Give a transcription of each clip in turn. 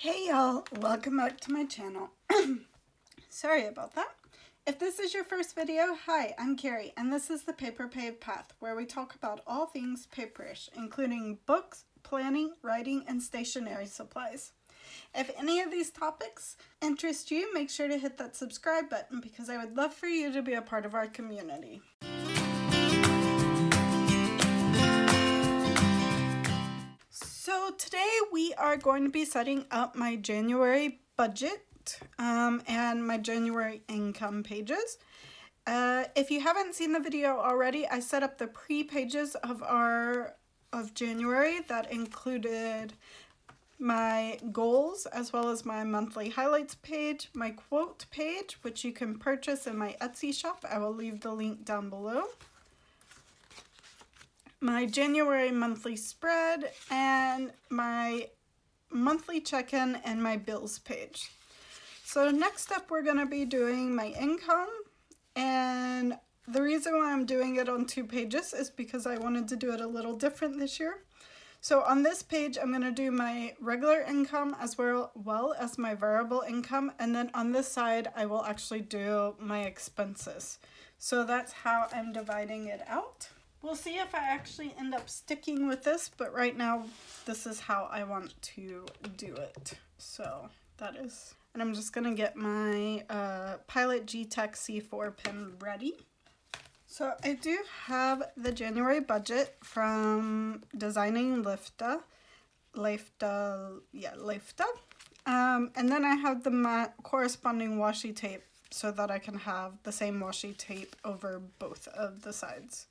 Hey y'all, welcome back to my channel. Sorry about that. If this is your first video, hi, I'm Carrie, and this is the Paper Pave Path, where we talk about all things paperish, including books, planning, writing, and stationery supplies. If any of these topics interest you, make sure to hit that subscribe button because I would love for you to be a part of our community. So today we are going to be setting up my January budget and my January income pages. If you haven't seen the video already, I set up the pre-pages of January that included my goals as well as my monthly highlights page, my quote page, which you can purchase in my Etsy shop. I will leave the link down below. My January monthly spread, and my monthly check-in and my bills page. So next up we're going to be doing my income, and the reason why I'm doing it on 2 pages is because I wanted to do it a little different this year. So on this page I'm going to do my regular income as well as my variable income, and then on this side I will actually do my expenses. So that's how I'm dividing it out. We'll see if I actually end up sticking with this, but right now this is how I want to do it. So that is, and I'm just gonna get my Pilot G-Tech C4 pen ready. So I do have the January budget from Designing Lifta. And then I have the corresponding washi tape so that I can have the same washi tape over both of the sides.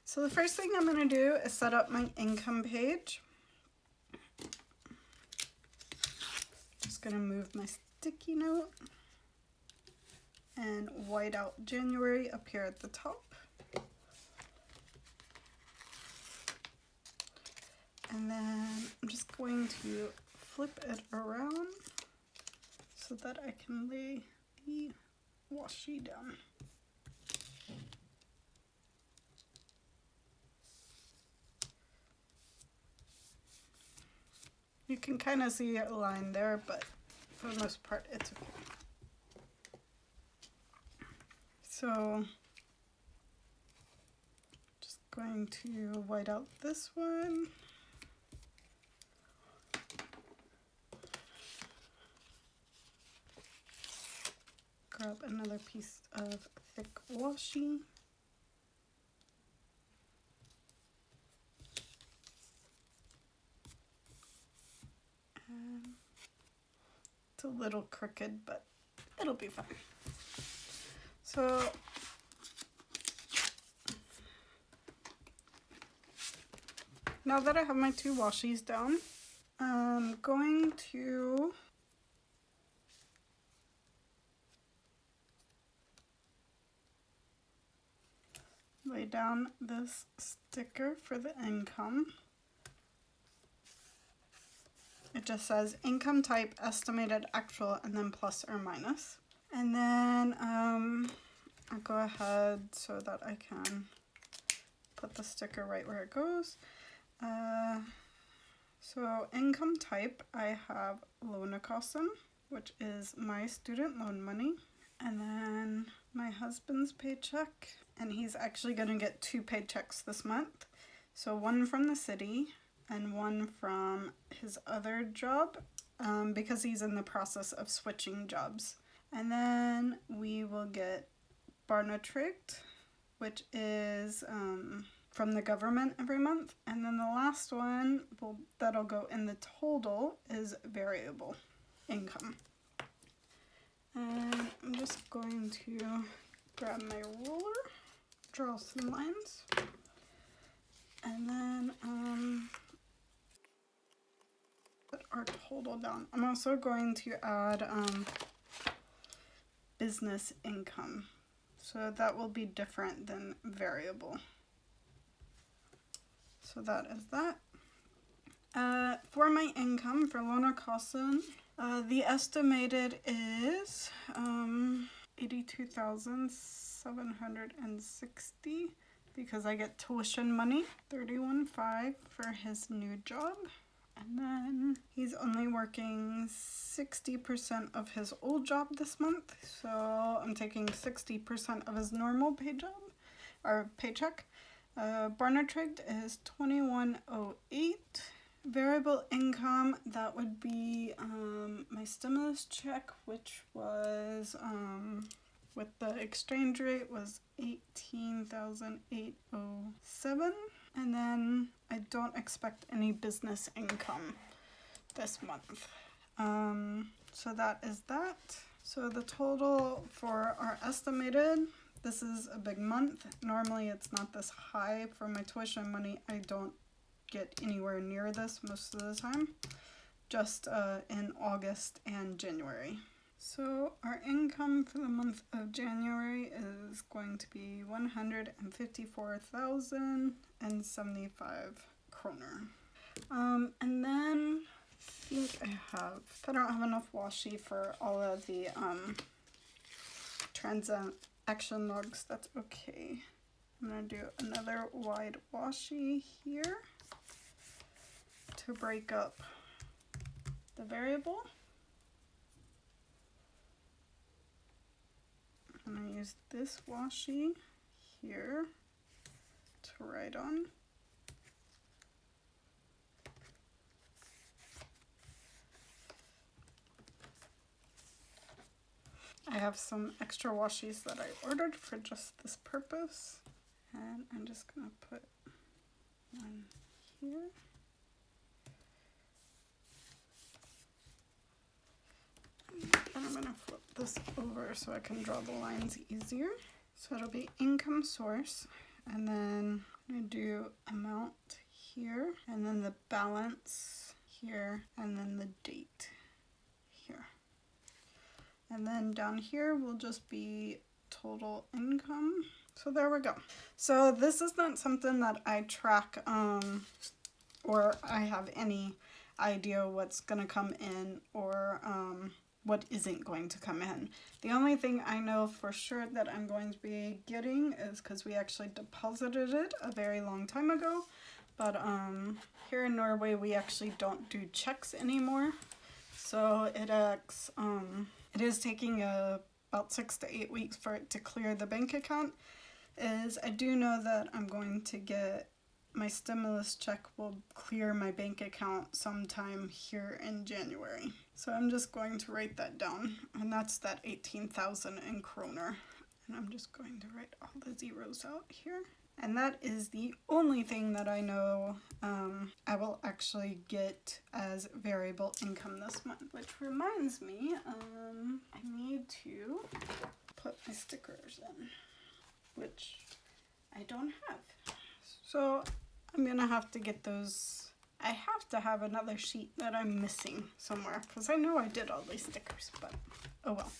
So the first thing I'm going to do is set up my income page. Just going to move my sticky note and white out January up here at the top. And then I'm just going to flip it around so that I can lay the washi down. You can kind of see a line there, but for the most part, it's okay. So, just going to white out this one. Grab another piece of thick washi. It's a little crooked, but it'll be fine. So now that I have my 2 washies down, I'm going to lay down this sticker for the income. It just says income type, estimated actual, and then plus or minus. And then I'll go ahead so that I can put the sticker right where it goes. So income type, I have Lånekostnaden, which is my student loan money. And then my husband's paycheck, and he's actually going to get 2 paychecks this month. So one from the city and one from his other job because he's in the process of switching jobs. And then we will get Barnatrygd, which is from the government every month. And then the last one that'll go in the total is variable income. And I'm just going to grab my ruler, draw some lines, and then put our total down. I'm also going to add business income, so that will be different than variable. So that is that. For my income, for Lånekostnaden, the estimated is 82,760 because I get tuition money, 31,500 for his new job. And then he's only working 60% of his old job this month, so I'm taking 60% of his normal pay job, or paycheck. Barnard Trade is $21.08. Variable income, that would be my stimulus check, which was with the exchange rate was 18,807. And then I don't expect any business income this month. So that is that. So the total for our estimated, this is a big month. Normally it's not this high. For my tuition money, I don't get anywhere near this most of the time. Just in August and January. So our income for the month of January is going to be 154,075 kroner. And then I don't have enough washi for all of the transaction logs. That's okay. I'm gonna do another wide washi here to break up the variable. I'm going to use this washi here to write on. I have some extra washis that I ordered for just this purpose, and I'm just going to put one here. And I'm going to flip this over so I can draw the lines easier. So it'll be income source, and then I'm going to do amount here, and then the balance here, and then the date here. And then down here will just be total income. So there we go. So this is not something that I track or I have any idea what's going to come in or what isn't going to come in. The only thing I know for sure that I'm going to be getting is because we actually deposited it a very long time ago, but here in Norway we actually don't do checks anymore, so it is taking about 6 to 8 weeks for it to clear the bank account. I do know that I'm going to get my stimulus check will clear my bank account sometime here in January. So I'm just going to write that down, and that's that 18,000 in kroner. And I'm just going to write all the zeros out here. And that is the only thing that I know I will actually get as variable income this month. Which reminds me, I need to put my stickers in, which I don't have. So I'm gonna have to get those. I have to have another sheet that I'm missing somewhere because I know I did all these stickers, but oh well.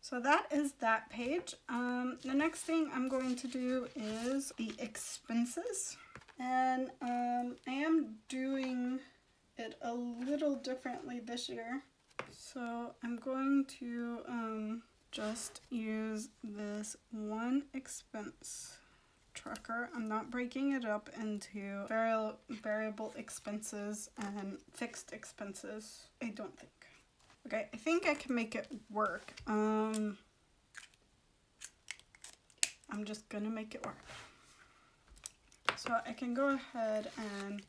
So that is that page. The next thing I'm going to do is the expenses, and I am doing it a little differently this year. So I'm going to just use this one expense tracker. I'm not breaking it up into variable expenses and fixed expenses. I don't think. Okay, I think I can make it work. I'm just gonna make it work. So I can go ahead and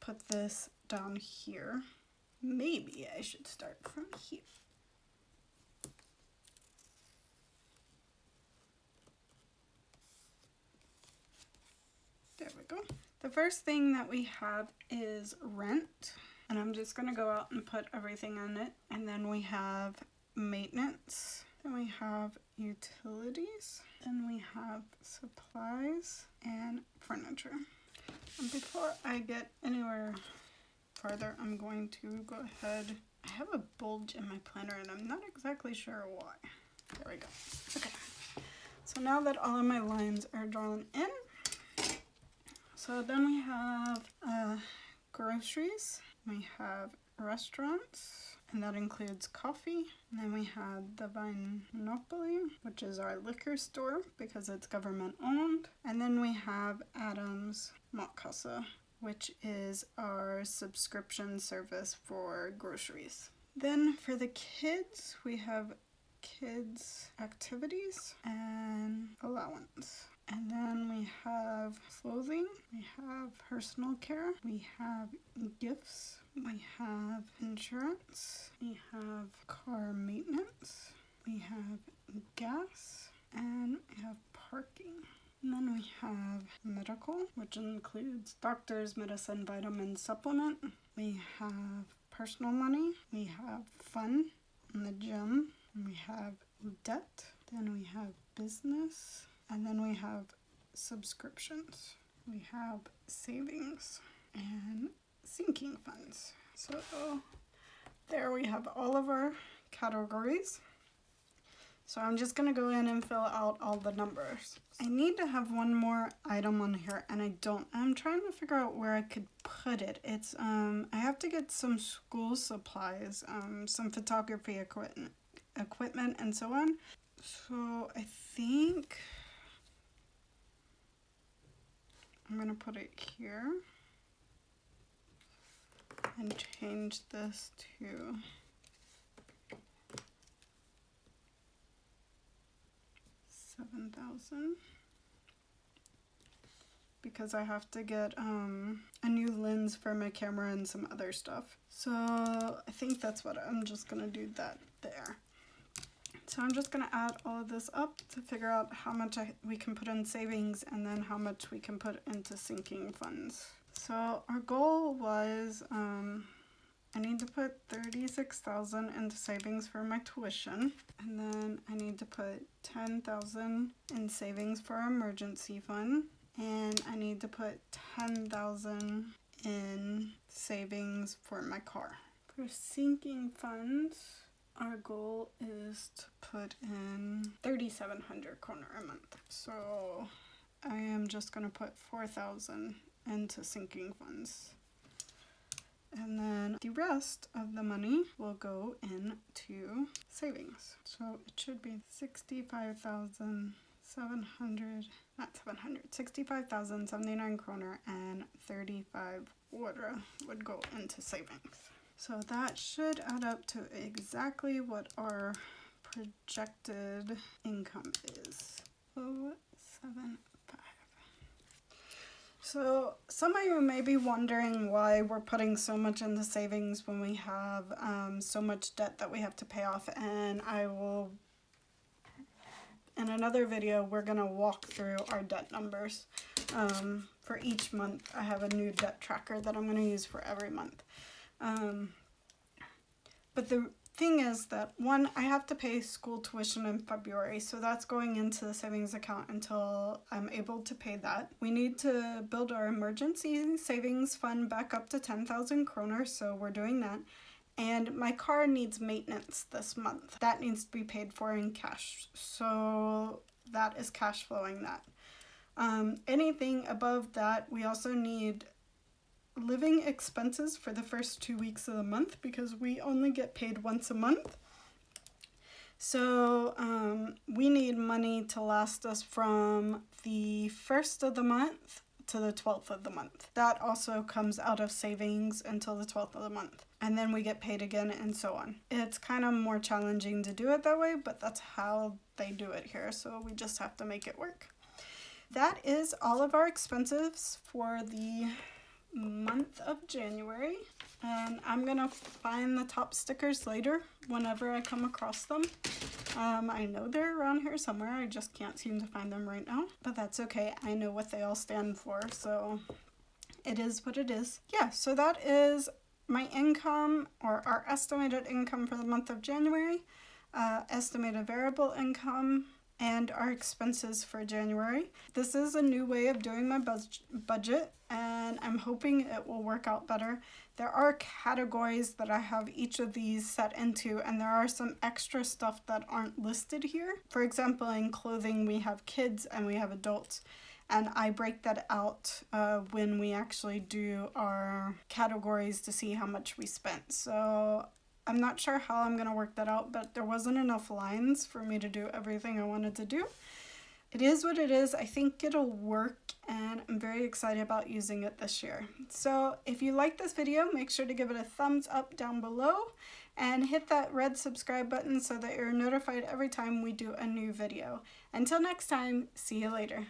put this down here. Maybe I should start from here. There we go. The first thing that we have is rent, and I'm just going to go out and put everything on it. And then we have maintenance, then we have utilities, then we have supplies and furniture. And before I get anywhere farther, I'm going to go ahead. I have a bulge in my planner and I'm not exactly sure why. There we go. Okay. So now that all of my lines are drawn in, so then we have groceries, we have restaurants, and that includes coffee. And then we have the Vine Monopoly, which is our liquor store because it's government owned. And then we have Adam's Matkasse, which is our subscription service for groceries. Then for the kids, we have kids activities and allowance. And then we have clothing, we have personal care, we have gifts, we have insurance, we have car maintenance, we have gas, and we have parking. And then we have medical, which includes doctors, medicine, vitamins, supplement. We have personal money, we have fun in the gym, and we have debt, then we have business, and then we have subscriptions. We have savings and sinking funds. So there we have all of our categories. So I'm just going to go in and fill out all the numbers. I need to have one more item on here, and I don't. I'm trying to figure out where I could put it. It's I have to get some school supplies, some photography equipment and so on. So I think I'm going to put it here and change this to 7,000 because I have to get a new lens for my camera and some other stuff. So I think that's what I'm just going to do that there. So I'm just going to add all of this up to figure out how much we can put in savings and then how much we can put into sinking funds. So our goal was I need to put 36,000 into savings for my tuition, and then I need to put 10,000 in savings for our emergency fund, and I need to put 10,000 in savings for my car. For sinking funds, our goal is to put in 3,700 kroner a month. So I am just going to put 4,000 into sinking funds. And then the rest of the money will go into savings. So it should be 65,79 kroner and 35 ore would go into savings. So that should add up to exactly what our projected income is. 075. So some of you may be wondering why we're putting so much into savings when we have so much debt that we have to pay off, and I will, in another video, we're going to walk through our debt numbers for each month. I have a new debt tracker that I'm going to use for every month. But the thing is that, one, I have to pay school tuition in February, so that's going into the savings account until I'm able to pay that. We need to build our emergency savings fund back up to 10,000 kroner, so we're doing that. And my car needs maintenance this month. That needs to be paid for in cash, so that is cash flowing that. Anything above that, we also need living expenses for the first 2 weeks of the month because we only get paid once a month. So we need money to last us from the 1st of the month to the 12th of the month. That also comes out of savings until the 12th of the month. And then we get paid again and so on. It's kind of more challenging to do it that way, but that's how they do it here. So we just have to make it work. That is all of our expenses for the month of January, and I'm gonna find the top stickers later whenever I come across them. I know they're around here somewhere, I just can't seem to find them right now, but that's okay. I know what they all stand for, so it is what it is. Yeah, so that is my income, or our estimated income for the month of January, estimated variable income, and our expenses for January. This is a new way of doing my budget, and I'm hoping it will work out better. There are categories that I have each of these set into, and there are some extra stuff that aren't listed here. For example, in clothing, we have kids and we have adults, and I break that out when we actually do our categories to see how much we spent. So I'm not sure how I'm going to work that out, but there wasn't enough lines for me to do everything I wanted to do. it is what it is. I think it'll work, and I'm very excited about using it this year. So if you like this video, make sure to give it a thumbs up down below and hit that red subscribe button so that you're notified every time we do a new video. Until next time, see you later.